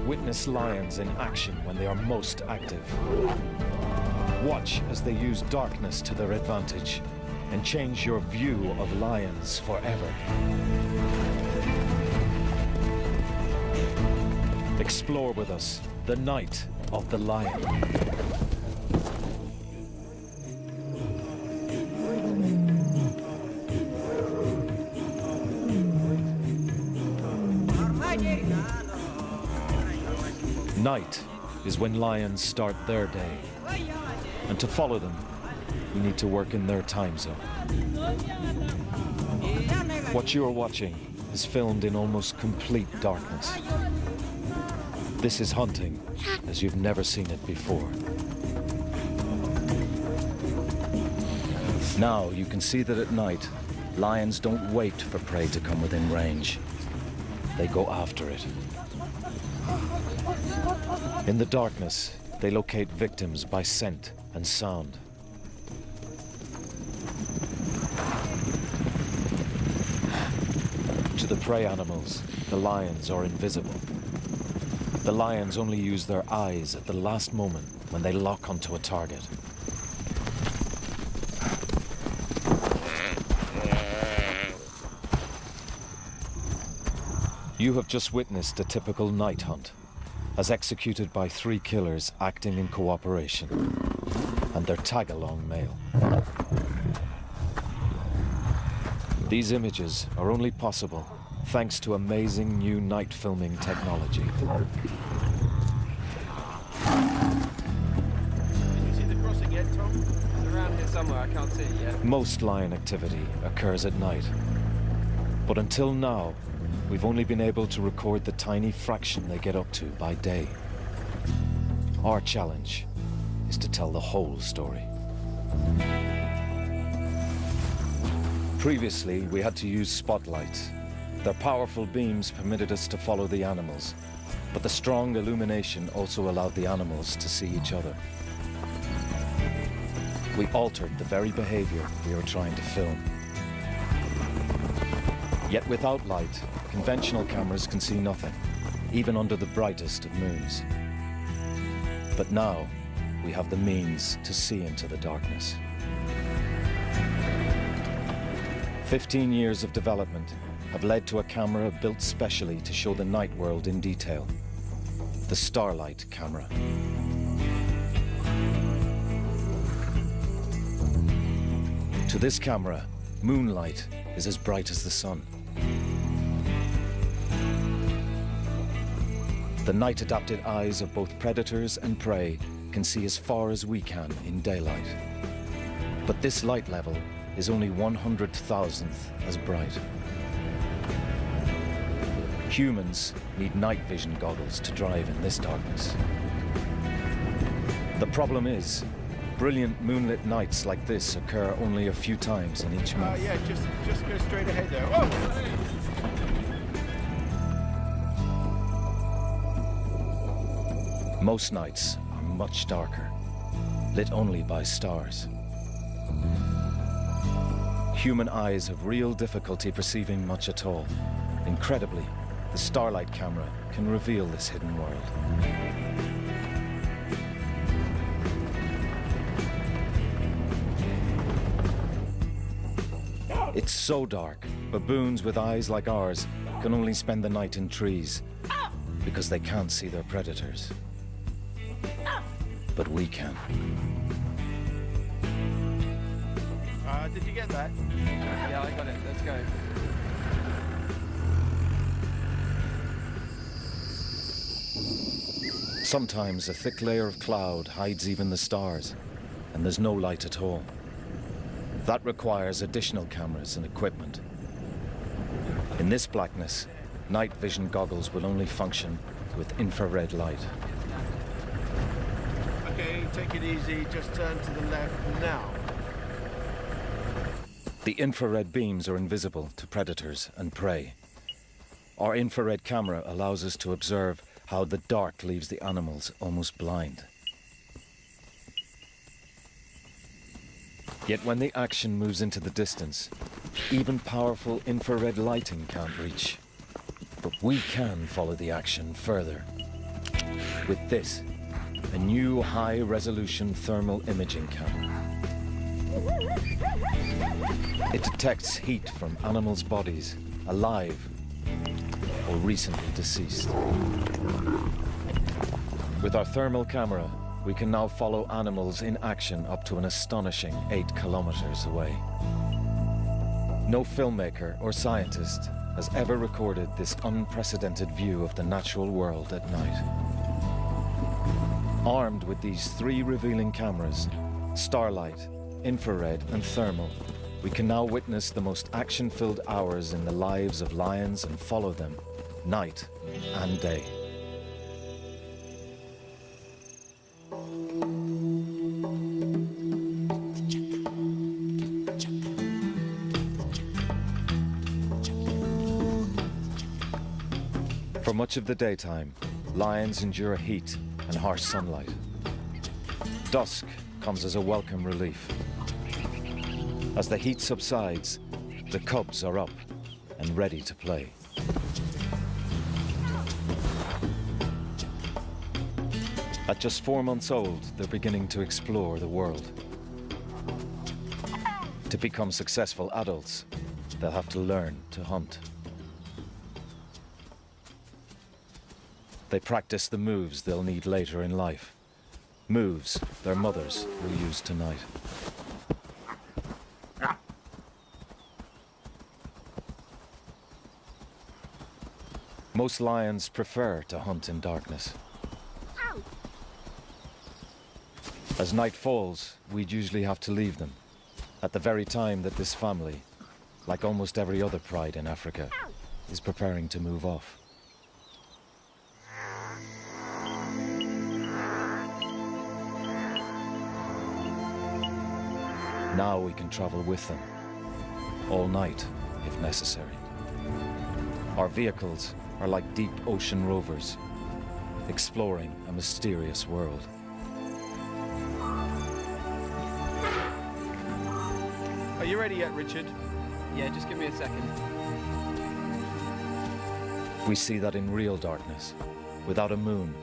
Witness lions in action when they are most active. Watch as they use darkness to their advantage and change your view of lions forever. Explore with us the night of the lion. Night is when lions start their day. And to follow them, we need to work in their time zone. What you are watching is filmed in almost complete darkness. This is hunting as you've never seen it before. Now you can see that at night, lions don't wait for prey to come within range. They go after it. In the darkness, they locate victims by scent and sound. To the prey animals, the lions are invisible. The lions only use their eyes at the last moment when they lock onto a target. You have just witnessed a typical night hunt, as executed by 3 killers acting in cooperation, and their tag-along male. These images are only possible thanks to amazing new night filming technology. Can you see the crossing yet, Tom? It's around here somewhere, I can't see it yet. Most lion activity occurs at night, but until now, we've only been able to record the tiny fraction they get up to by day. Our challenge is to tell the whole story. Previously, we had to use spotlights. Their powerful beams permitted us to follow the animals, but the strong illumination also allowed the animals to see each other. We altered the very behavior we were trying to film. Yet without light, conventional cameras can see nothing, even under the brightest of moons. But now, we have the means to see into the darkness. 15 years of development have led to a camera built specially to show the night world in detail. The Starlight camera. To this camera, moonlight is as bright as the sun. The night-adapted eyes of both predators and prey can see as far as we can in daylight. But this light level is only 100,000th as bright. Humans need night vision goggles to drive in this darkness. The problem is, brilliant moonlit nights like this occur only a few times in each month. Yeah, just go straight ahead there. Whoa! Most nights are much darker, lit only by stars. Human eyes have real difficulty perceiving much at all. Incredibly, the Starlight camera can reveal this hidden world. It's so dark, baboons with eyes like ours can only spend the night in trees because they can't see their predators. But we can. Did you get that? Yeah, I got it. Let's go. Sometimes a thick layer of cloud hides even the stars, and there's no light at all. That requires additional cameras and equipment. In this blackness, night vision goggles will only function with infrared light. Okay, take it easy. Just turn to the left now. The infrared beams are invisible to predators and prey. Our infrared camera allows us to observe how the dark leaves the animals almost blind. Yet when the action moves into the distance, even powerful infrared lighting can't reach. But we can follow the action further With this, a new high-resolution thermal imaging camera. It detects heat from animals' bodies, alive or recently deceased. With our thermal camera, we can now follow animals in action up to an astonishing 8 kilometers away. No filmmaker or scientist has ever recorded this unprecedented view of the natural world at night. Armed with these 3 revealing cameras, starlight, infrared and thermal, we can now witness the most action-filled hours in the lives of lions and follow them, night and day. For much of the daytime, lions endure heat and harsh sunlight. Dusk comes as a welcome relief. As the heat subsides, the cubs are up and ready to play. At just 4 months old, they're beginning to explore the world. To become successful adults, they'll have to learn to hunt. They practice the moves they'll need later in life. Moves their mothers will use tonight. Most lions prefer to hunt in darkness. As night falls, we'd usually have to leave them, at the very time that this family, like almost every other pride in Africa, is preparing to move off. Now we can travel with them, all night if necessary. Our vehicles are like deep ocean rovers, exploring a mysterious world. Are you ready yet, Richard? Yeah, just give me a second. We see that in real darkness, without a moon,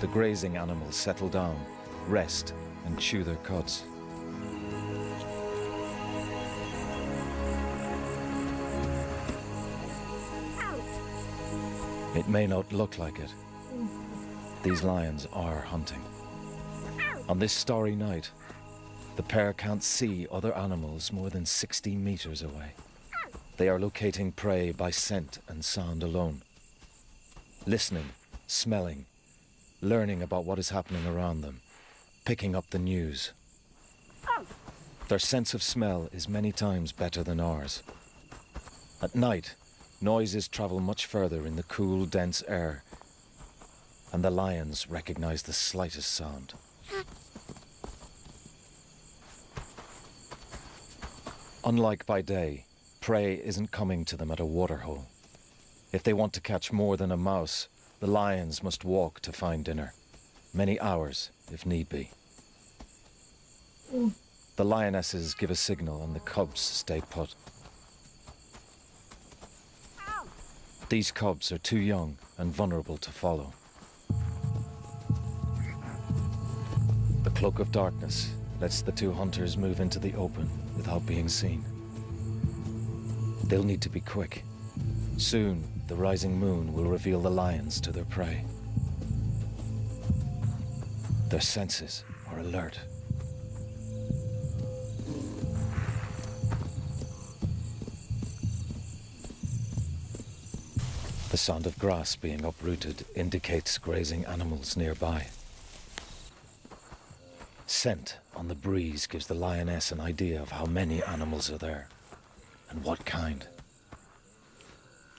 the grazing animals settle down, rest, and chew their cuds. It may not look like it. These lions are hunting. On this starry night, the pair can't see other animals more than 60 meters away. They are locating prey by scent and sound alone. Listening, smelling, learning about what is happening around them, picking up the news. Their sense of smell is many times better than ours. At night, noises travel much further in the cool, dense air, and the lions recognize the slightest sound. Unlike by day, prey isn't coming to them at a waterhole. If they want to catch more than a mouse, the lions must walk to find dinner, many hours if need be. The lionesses give a signal and the cubs stay put. These cubs are too young and vulnerable to follow. The cloak of darkness lets the 2 hunters move into the open without being seen. They'll need to be quick. Soon, the rising moon will reveal the lions to their prey. Their senses are alert. The sound of grass being uprooted indicates grazing animals nearby. Scent on the breeze gives the lioness an idea of how many animals are there, and what kind.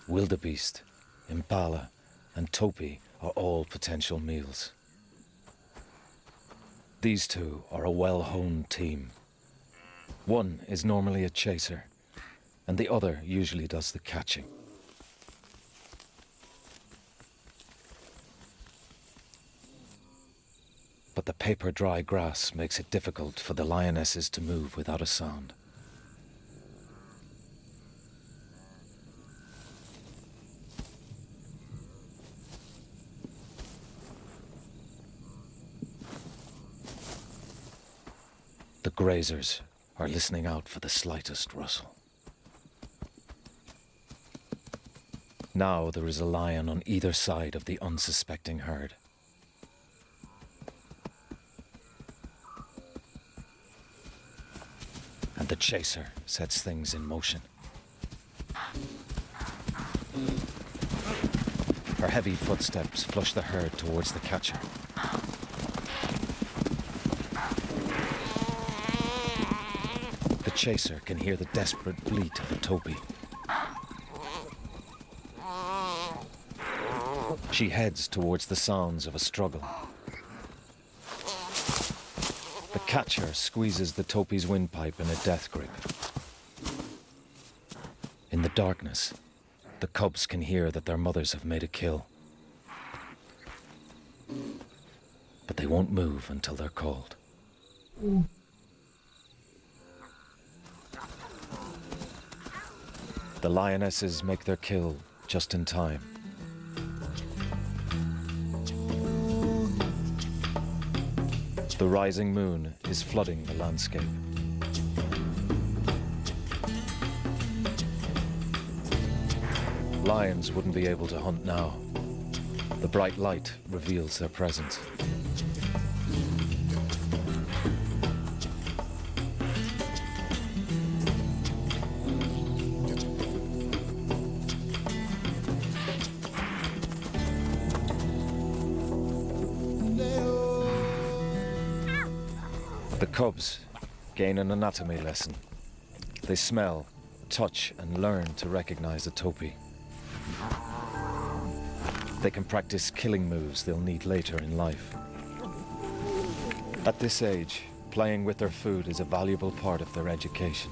Wildebeest, impala, and topi are all potential meals. These 2 are a well-honed team. One is normally a chaser, and the other usually does the catching. But the paper-dry grass makes it difficult for the lionesses to move without a sound. grazers are listening out for the slightest rustle. Now there is a lion on either side of the unsuspecting herd. And the chaser sets things in motion. Her heavy footsteps flush the herd towards the catcher. The chaser can hear the desperate bleat of a topee. She heads towards the sounds of a struggle. The catcher squeezes the topee's windpipe in a death grip. In the darkness, the cubs can hear that their mothers have made a kill. But they won't move until they're called. The lionesses make their kill just in time. The rising moon is flooding the landscape. Lions wouldn't be able to hunt now. The bright light reveals their presence. The cubs gain an anatomy lesson. They smell, touch, and learn to recognize a topee. They can practice killing moves they'll need later in life. At this age, playing with their food is a valuable part of their education.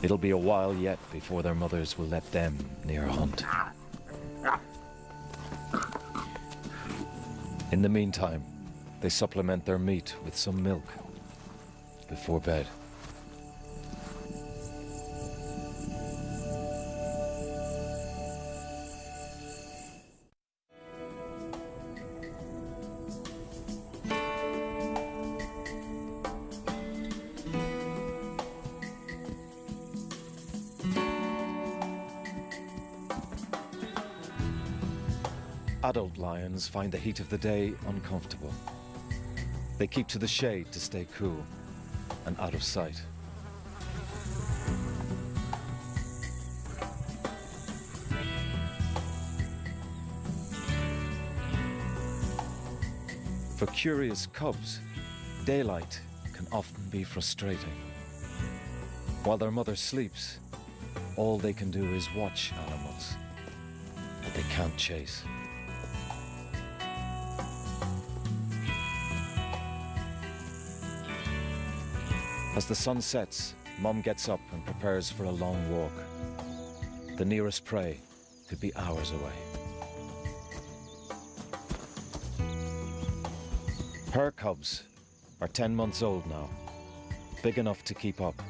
It'll be a while yet before their mothers will let them near a hunt. In the meantime, they supplement their meat with some milk before bed. Adult lions find the heat of the day uncomfortable. They keep to the shade to stay cool and out of sight. For curious cubs, daylight can often be frustrating. While their mother sleeps, all they can do is watch animals that they can't chase. As the sun sets, Mom gets up and prepares for a long walk. The nearest prey could be hours away. Her cubs are 10 months old now, big enough to keep up,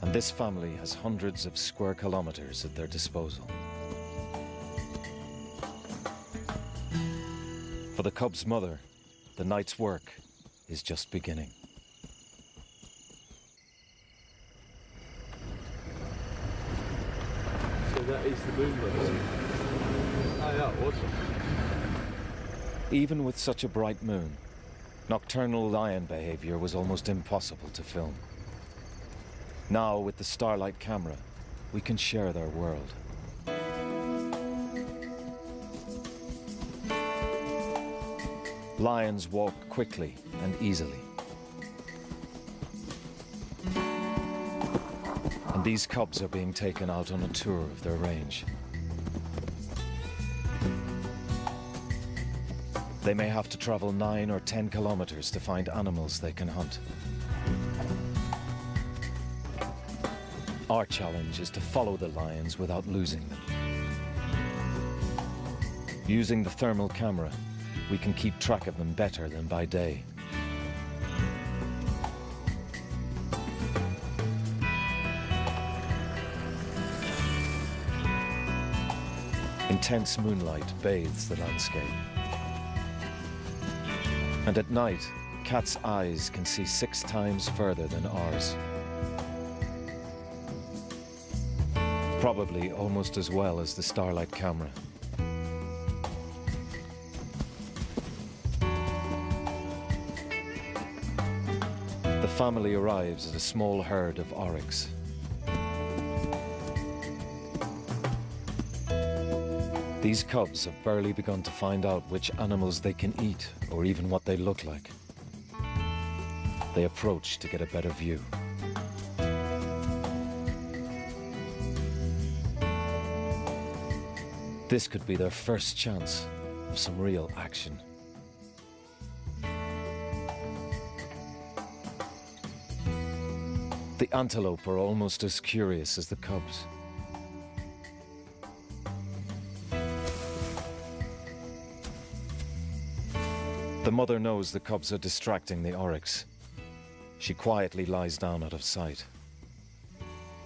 and this family has hundreds of square kilometers at their disposal. For the cub's mother, the night's work is just beginning. That is the moon rising. Oh yeah, awesome. Even with such a bright moon, nocturnal lion behavior was almost impossible to film. Now, with the Starlight camera, we can share their world. Lions walk quickly and easily. And these cubs are being taken out on a tour of their range. They may have to travel 9 or 10 kilometers to find animals they can hunt. Our challenge is to follow the lions without losing them. Using the thermal camera, we can keep track of them better than by day. Intense moonlight bathes the landscape. And at night, cat's eyes can see 6 times further than ours. Probably almost as well as the Starlight camera. The family arrives at a small herd of oryx. These cubs have barely begun to find out which animals they can eat or even what they look like. They approach to get a better view. This could be their first chance of some real action. The antelope are almost as curious as the cubs. The mother knows the cubs are distracting the oryx. She quietly lies down out of sight.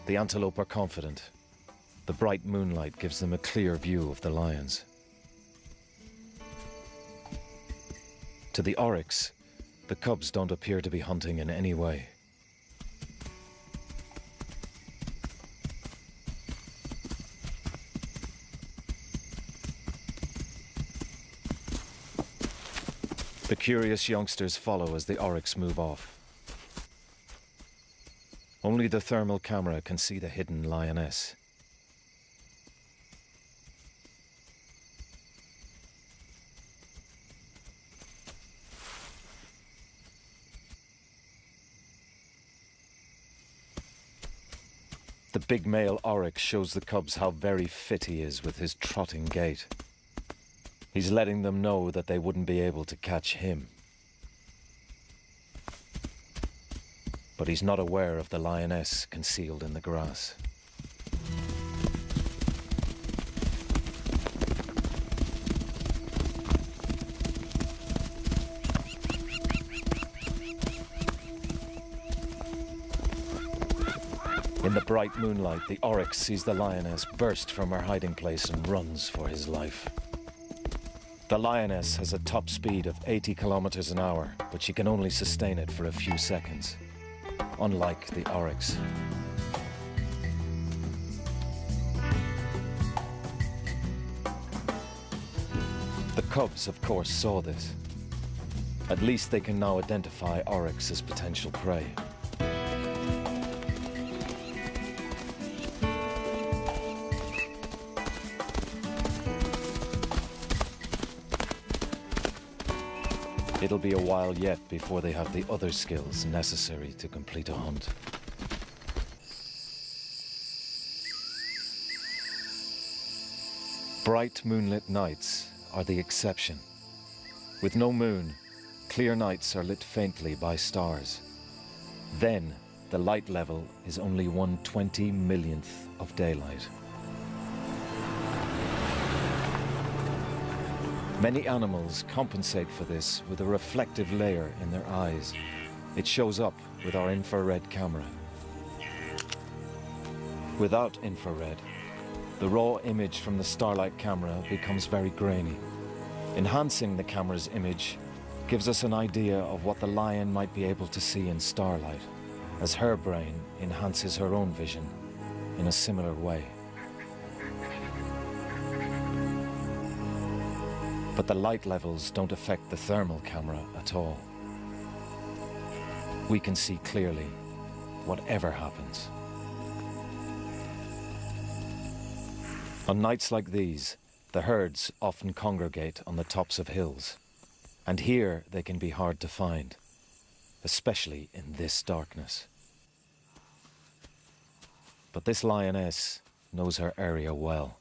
The antelope are confident. The bright moonlight gives them a clear view of the lions. To the oryx, the cubs don't appear to be hunting in any way. The curious youngsters follow as the oryx move off. Only the thermal camera can see the hidden lioness. The big male oryx shows the cubs how very fit he is with his trotting gait. He's letting them know that they wouldn't be able to catch him. But he's not aware of the lioness concealed in the grass. In the bright moonlight, the oryx sees the lioness burst from her hiding place and runs for his life. The lioness has a top speed of 80 kilometers an hour, but she can only sustain it for a few seconds, unlike the oryx. The cubs, of course, saw this. At least they can now identify oryx as potential prey. It'll be a while yet before they have the other skills necessary to complete a hunt. Bright moonlit nights are the exception. With no moon, clear nights are lit faintly by stars. Then, the light level is only 1/20,000,000th of daylight. Many animals compensate for this with a reflective layer in their eyes. It shows up with our infrared camera. Without infrared, the raw image from the Starlight camera becomes very grainy. Enhancing the camera's image gives us an idea of what the lion might be able to see in starlight, as her brain enhances her own vision in a similar way. But the light levels don't affect the thermal camera at all. We can see clearly, whatever happens. On nights like these, the herds often congregate on the tops of hills, and here they can be hard to find, especially in this darkness. But this lioness knows her area well.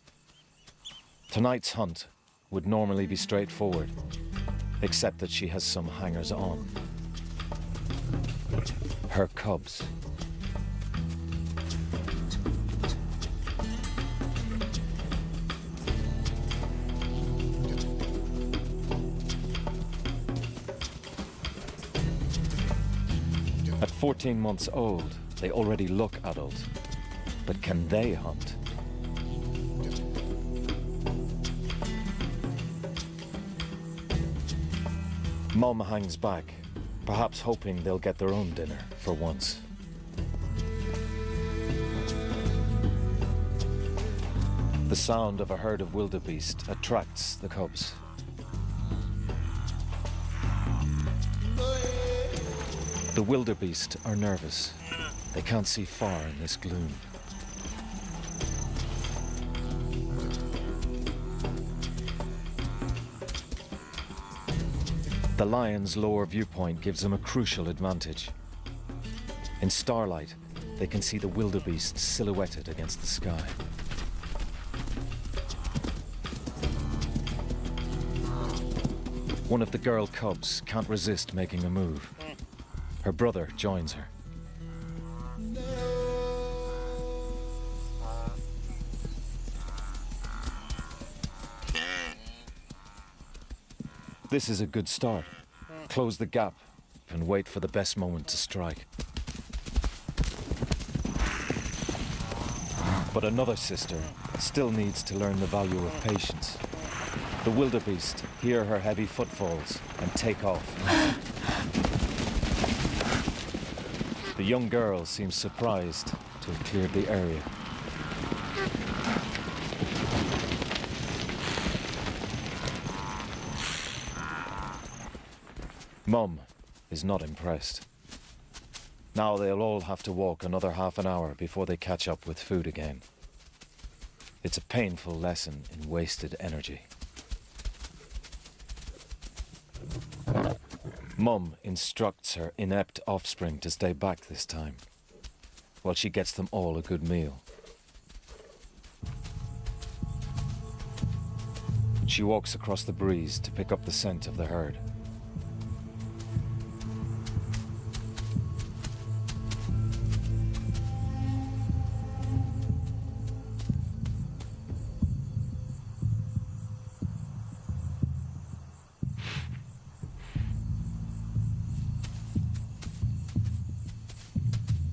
Tonight's hunt would normally be straightforward, except that she has some hangers-on. Her cubs. At 14 months old, they already look adult. But can they hunt? Mom hangs back, perhaps hoping they'll get their own dinner for once. The sound of a herd of wildebeest attracts the cubs. The wildebeest are nervous. They can't see far in this gloom. The lion's lower viewpoint gives them a crucial advantage. In starlight, they can see the wildebeest silhouetted against the sky. One of the girl cubs can't resist making a move. Her brother joins her. This is a good start. Close the gap and wait for the best moment to strike. But another sister still needs to learn the value of patience. The wildebeest hear her heavy footfalls and take off. The young girl seems surprised to have cleared the area. Mum is not impressed. Now they'll all have to walk another half an hour before they catch up with food again. It's a painful lesson in wasted energy. Mum instructs her inept offspring to stay back this time, while she gets them all a good meal. She walks across the breeze to pick up the scent of the herd.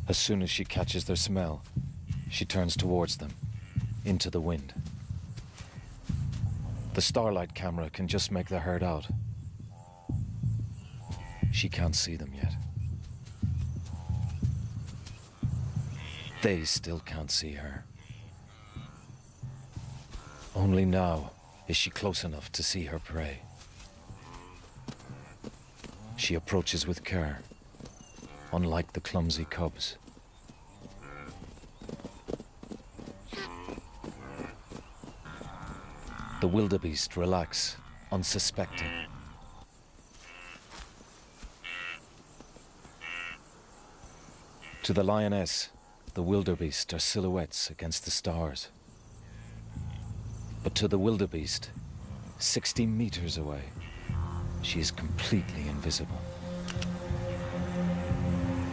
As soon as she catches their smell, she turns towards them, into the wind. The starlight camera can just make the herd out. She can't see them yet. They still can't see her. Only now is she close enough to see her prey. She approaches with care, unlike the clumsy cubs. The wildebeest relax, unsuspecting. To the lioness, the wildebeest are silhouettes against the stars. But to the wildebeest, 60 meters away, she is completely invisible.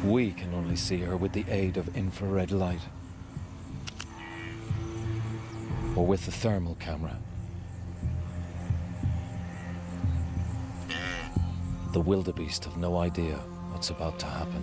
We can only see her with the aid of infrared light, or with the thermal camera. The wildebeest have no idea what's about to happen.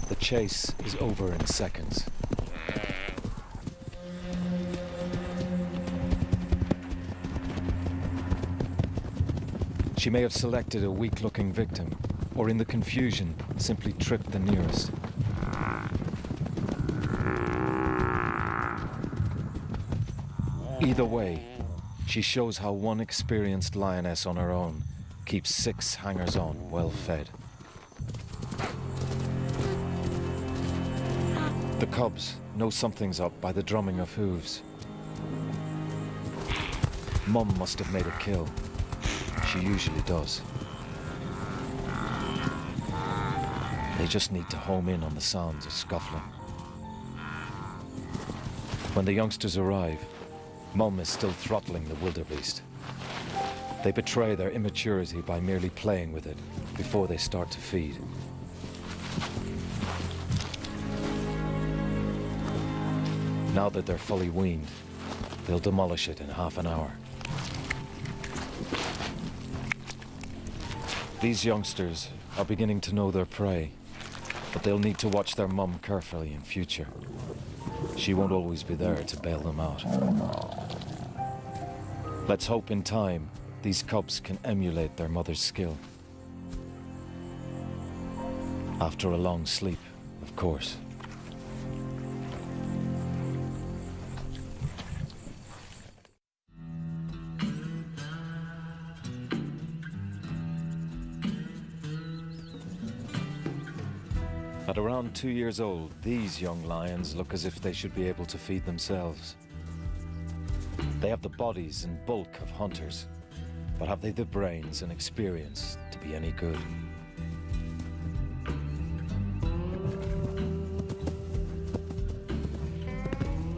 The chase is over in seconds. She may have selected a weak-looking victim, or in the confusion, simply tripped the nearest. Either way, she shows how one experienced lioness on her own keeps 6 hangers-on well fed. The cubs know something's up by the drumming of hooves. Mum must have made a kill. She usually does. They just need to home in on the sounds of scuffling. When the youngsters arrive, Mum is still throttling the wildebeest. They betray their immaturity by merely playing with it before they start to feed. Now that they're fully weaned, they'll demolish it in half an hour. These youngsters are beginning to know their prey, but they'll need to watch their mum carefully in future. She won't always be there to bail them out. Let's hope in time these cubs can emulate their mother's skill. After a long sleep, of course. At around 2 years old, these young lions look as if they should be able to feed themselves. They have the bodies and bulk of hunters, but have they the brains and experience to be any good?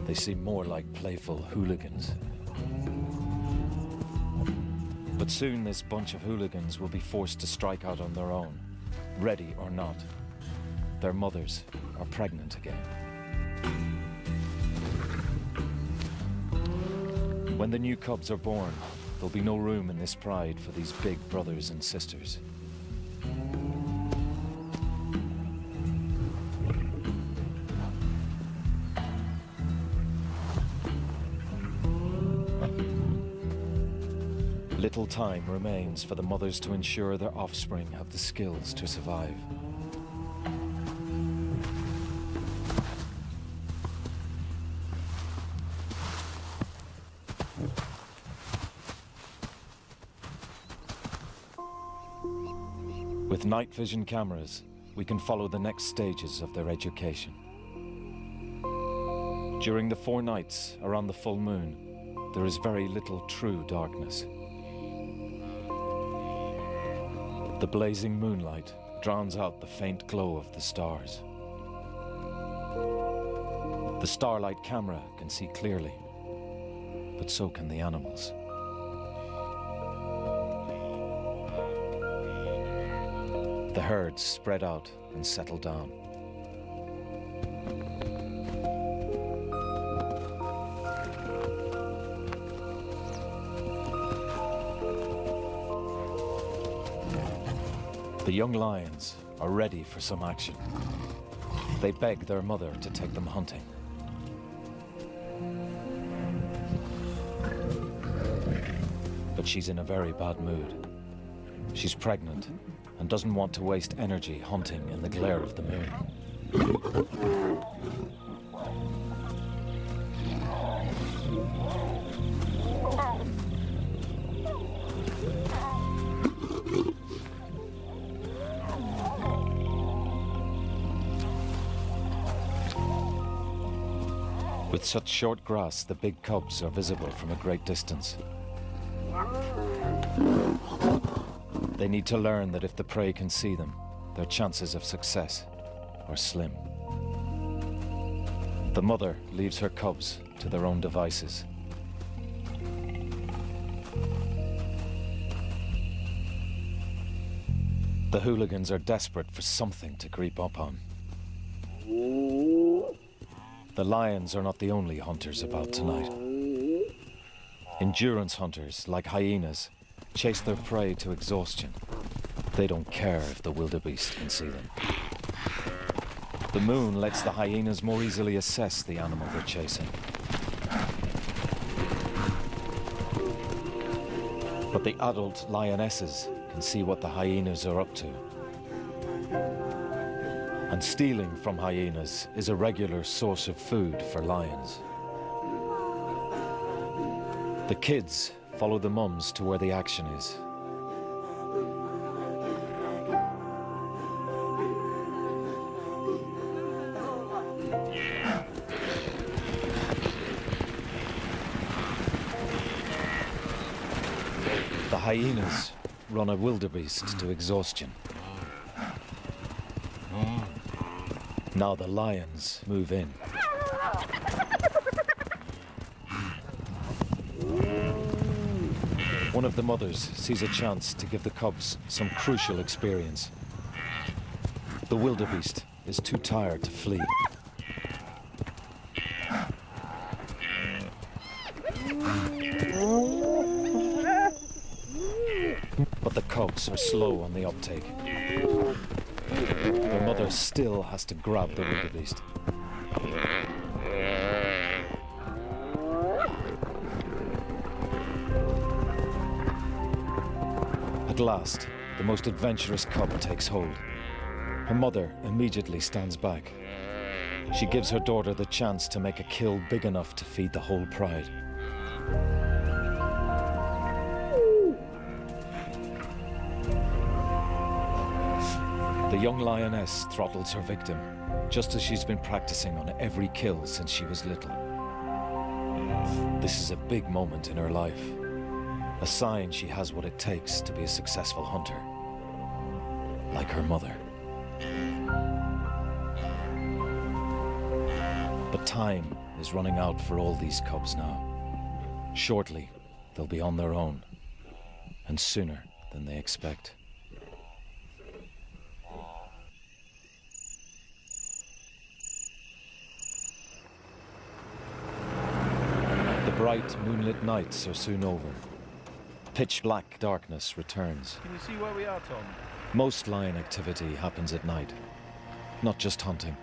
They seem more like playful hooligans. But soon this bunch of hooligans will be forced to strike out on their own, ready or not. Their mothers are pregnant again. When the new cubs are born, there'll be no room in this pride for these big brothers and sisters. Little time remains for the mothers to ensure their offspring have the skills to survive. With night vision cameras, we can follow the next stages of their education. During the 4 nights around the full moon, there is very little true darkness. The blazing moonlight drowns out the faint glow of the stars. The starlight camera can see clearly, but so can the animals. The herds spread out and settle down. The young lions are ready for some action. They beg their mother to take them hunting. But she's in a very bad mood. She's pregnant and doesn't want to waste energy hunting in the glare of the moon. With such short grass, the big cubs are visible from a great distance. They need to learn that if the prey can see them, their chances of success are slim. The mother leaves her cubs to their own devices. The hooligans are desperate for something to creep up on. The lions are not the only hunters about tonight. Endurance hunters, like hyenas, chase their prey to exhaustion. They don't care if the wildebeest can see them. The moon lets the hyenas more easily assess the animal they're chasing. But the adult lionesses can see what the hyenas are up to. And stealing from hyenas is a regular source of food for lions. The kids follow the mums to where the action is. The hyenas run a wildebeest to exhaustion. Now the lions move in. One of the mothers sees a chance to give the cubs some crucial experience. The wildebeest is too tired to flee. But the cubs are slow on the uptake. Their mother still has to grab the wildebeest. At last, the most adventurous cub takes hold. Her mother immediately stands back. She gives her daughter the chance to make a kill big enough to feed the whole pride. The young lioness throttles her victim, just as she's been practicing on every kill since she was little. This is a big moment in her life, a sign she has what it takes to be a successful hunter, like her mother. But time is running out for all these cubs now. Shortly, they'll be on their own, and sooner than they expect. The bright, moonlit nights are soon over. Pitch black darkness returns. Can you see where we are, Tom? Most lion activity happens at night, not just hunting.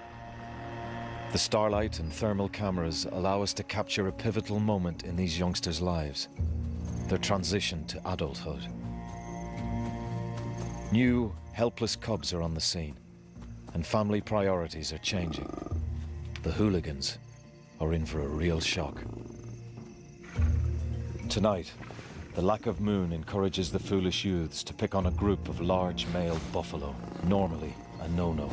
The starlight and thermal cameras allow us to capture a pivotal moment in these youngsters' lives, their transition to adulthood. New, helpless cubs are on the scene, and family priorities are changing. The hooligans are in for a real shock. Tonight, the lack of moon encourages the foolish youths to pick on a group of large male buffalo, normally a no-no.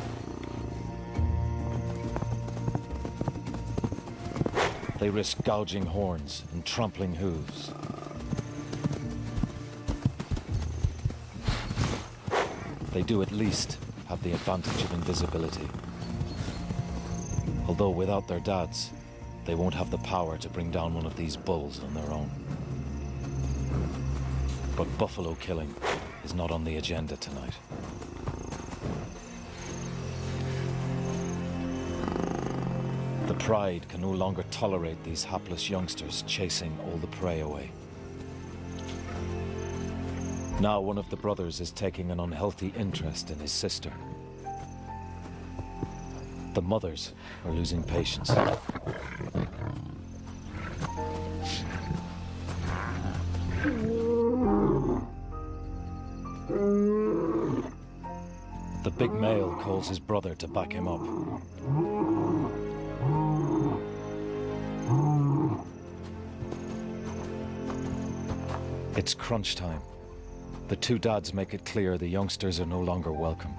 They risk gouging horns and trampling hooves. They do at least have the advantage of invisibility. Although without their dads, they won't have the power to bring down one of these bulls on their own. But buffalo killing is not on the agenda tonight. The pride can no longer tolerate these hapless youngsters chasing all the prey away. Now one of the brothers is taking an unhealthy interest in his sister. The mothers are losing patience. The big male calls his brother to back him up. It's crunch time. The two dads make it clear the youngsters are no longer welcome.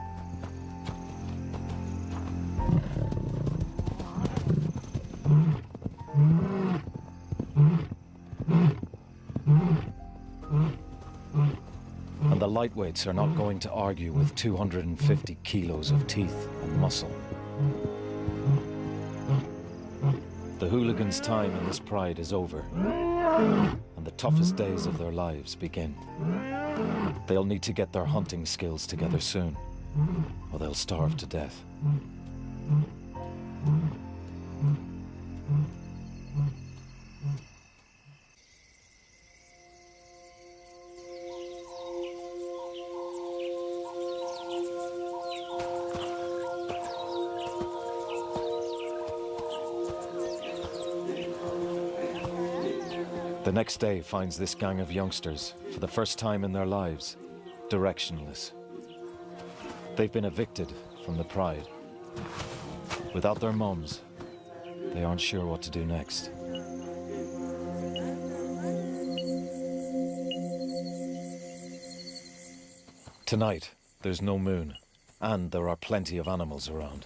And the lightweights are not going to argue with 250 kilos of teeth and muscle. The hooligans' time in this pride is over, and the toughest days of their lives begin. They'll need to get their hunting skills together soon, or they'll starve to death. The next day finds this gang of youngsters, for the first time in their lives, directionless. They've been evicted from the pride. Without their mums, they aren't sure what to do next. Tonight, there's no moon, and there are plenty of animals around.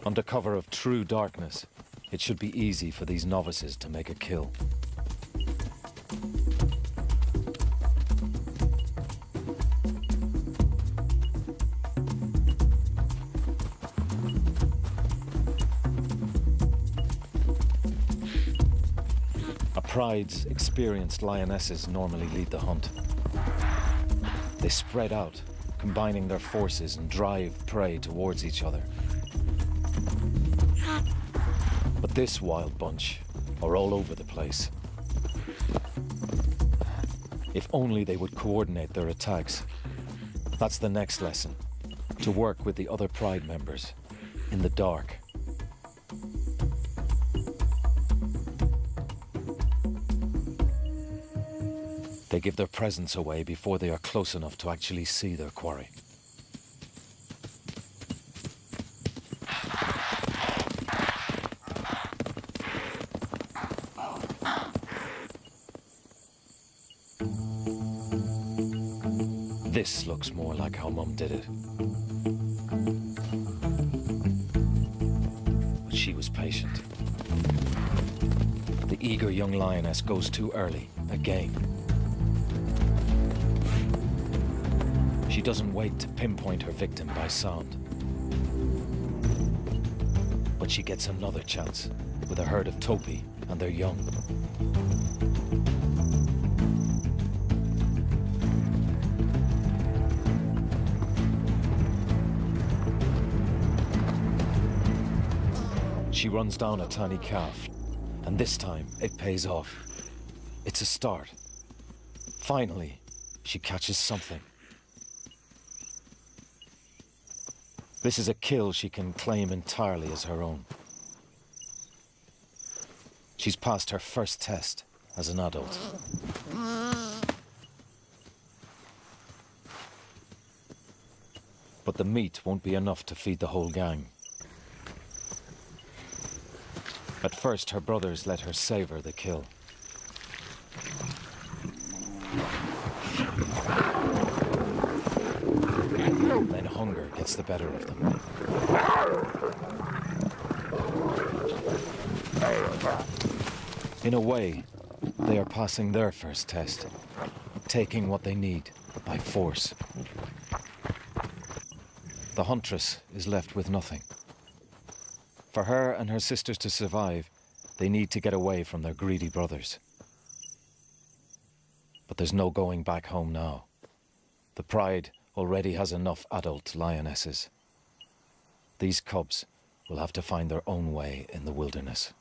Under cover of true darkness, it should be easy for these novices to make a kill. Pride's experienced lionesses normally lead the hunt. They spread out, combining their forces and drive prey towards each other. But this wild bunch are all over the place. If only they would coordinate their attacks. That's the next lesson. To work with the other Pride members in the dark. They give their presence away before they are close enough to actually see their quarry. This looks more like how Mum did it. But she was patient. The eager young lioness goes too early, again. She doesn't wait to pinpoint her victim by sound. But she gets another chance with a herd of topi and their young. She runs down a tiny calf, and this time it pays off. It's a start. Finally, she catches something. This is a kill she can claim entirely as her own. She's passed her first test as an adult. But the meat won't be enough to feed the whole gang. At first, her brothers let her savor the kill. Then hunger gets the better of them. In a way, they are passing their first test, taking what they need by force. The huntress is left with nothing. For her and her sisters to survive, they need to get away from their greedy brothers. But there's no going back home now. The Pride already has enough adult lionesses. These cubs will have to find their own way in the wilderness.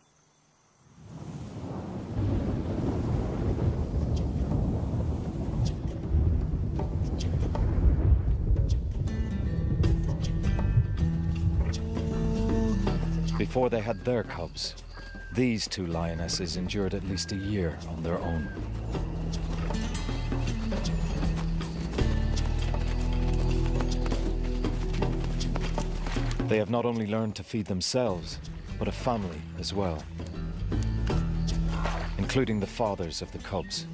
Before they had their cubs, these two lionesses endured at least a year on their own. They have not only learned to feed themselves, but a family as well, including the fathers of the cubs.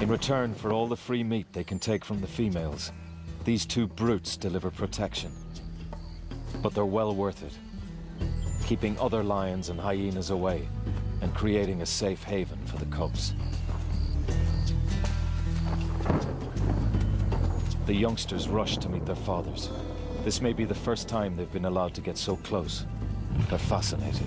In return for all the free meat they can take from the females, these two brutes deliver protection. But they're well worth it, keeping other lions and hyenas away and creating a safe haven for the cubs. The youngsters rush to meet their fathers. This may be the first time they've been allowed to get so close. They're fascinated.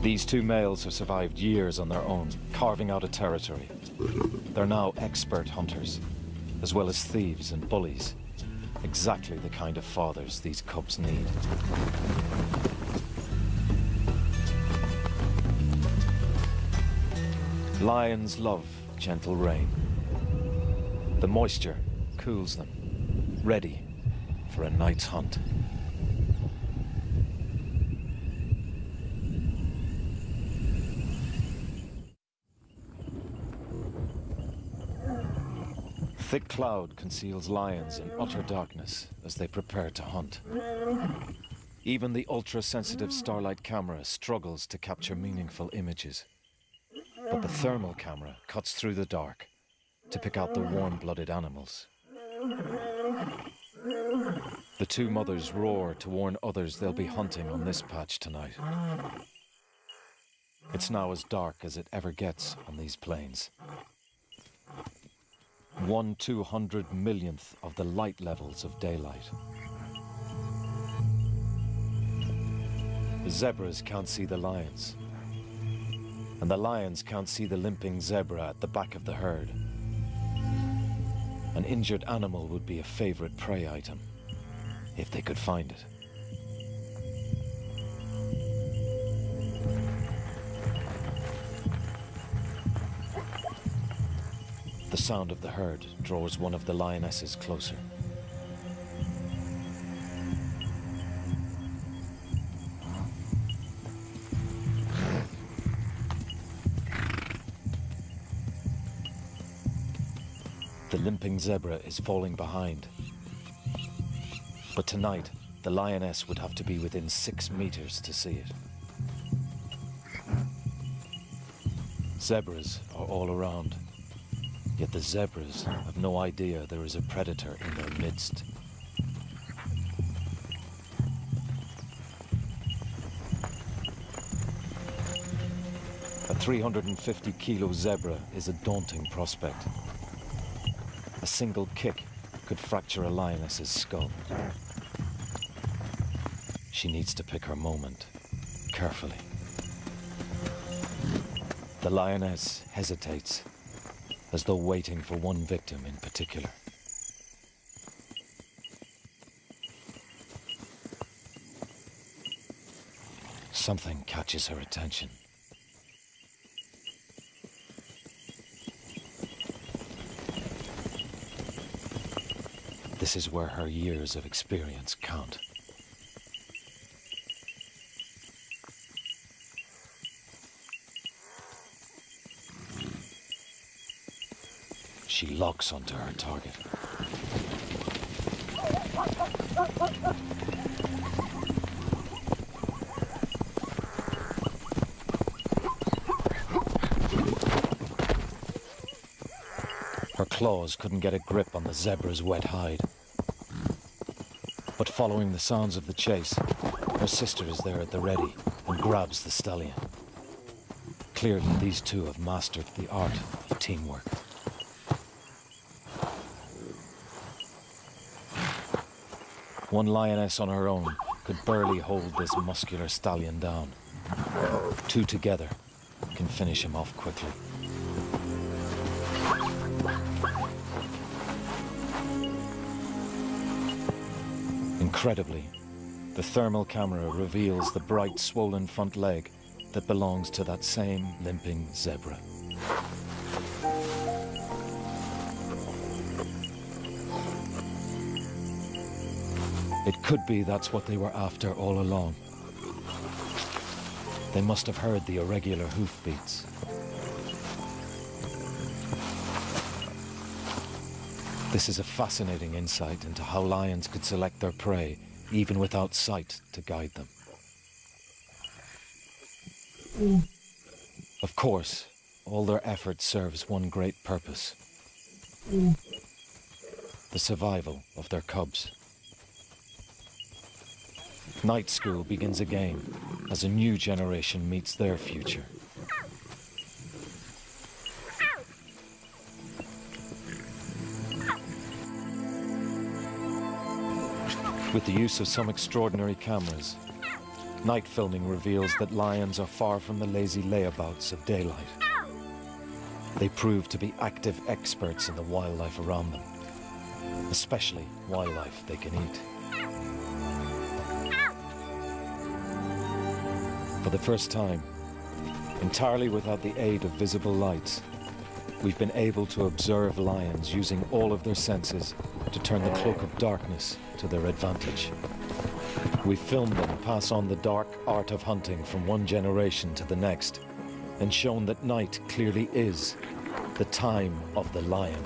These two males have survived years on their own, carving out a territory. They're now expert hunters, as well as thieves and bullies. Exactly the kind of fathers these cubs need. Lions love gentle rain. The moisture cools them, ready for a night's hunt. Thick cloud conceals lions in utter darkness as they prepare to hunt. Even the ultra-sensitive starlight camera struggles to capture meaningful images. But the thermal camera cuts through the dark to pick out the warm-blooded animals. The two mothers roar to warn others they'll be hunting on this patch tonight. It's now as dark as it ever gets on these plains. 1/200 millionth of the light levels of daylight. The zebras can't see the lions, and the lions can't see the limping zebra at the back of the herd. An injured animal would be a favorite prey item, if they could find it. The sound of the herd draws one of the lionesses closer. The limping zebra is falling behind. But tonight, the lioness would have to be within 6 meters to see it. Zebras are all around, yet the zebras have no idea there is a predator in their midst. A 350-kilo zebra is a daunting prospect. A single kick could fracture a lioness's skull. She needs to pick her moment carefully. The lioness hesitates, as though waiting for one victim in particular. Something catches her attention. This is where her years of experience count. She locks onto her target. Her claws couldn't get a grip on the zebra's wet hide. But following the sounds of the chase, her sister is there at the ready and grabs the stallion. Clearly, these two have mastered the art of teamwork. One lioness on her own could barely hold this muscular stallion down. Two together can finish him off quickly. Incredibly, the thermal camera reveals the bright, swollen front leg that belongs to that same limping zebra. It could be that's what they were after all along. They must have heard the irregular hoofbeats. This is a fascinating insight into how lions could select their prey, even without sight to guide them. Of course, all their effort serves one great purpose: the survival of their cubs. Night school begins again as a new generation meets their future. With the use of some extraordinary cameras, night filming reveals that lions are far from the lazy layabouts of daylight. They prove to be active experts in the wildlife around them, especially wildlife they can eat. For the first time, entirely without the aid of visible lights, we've been able to observe lions using all of their senses to turn the cloak of darkness to their advantage. We've filmed them pass on the dark art of hunting from one generation to the next, and shown that night clearly is the time of the lion.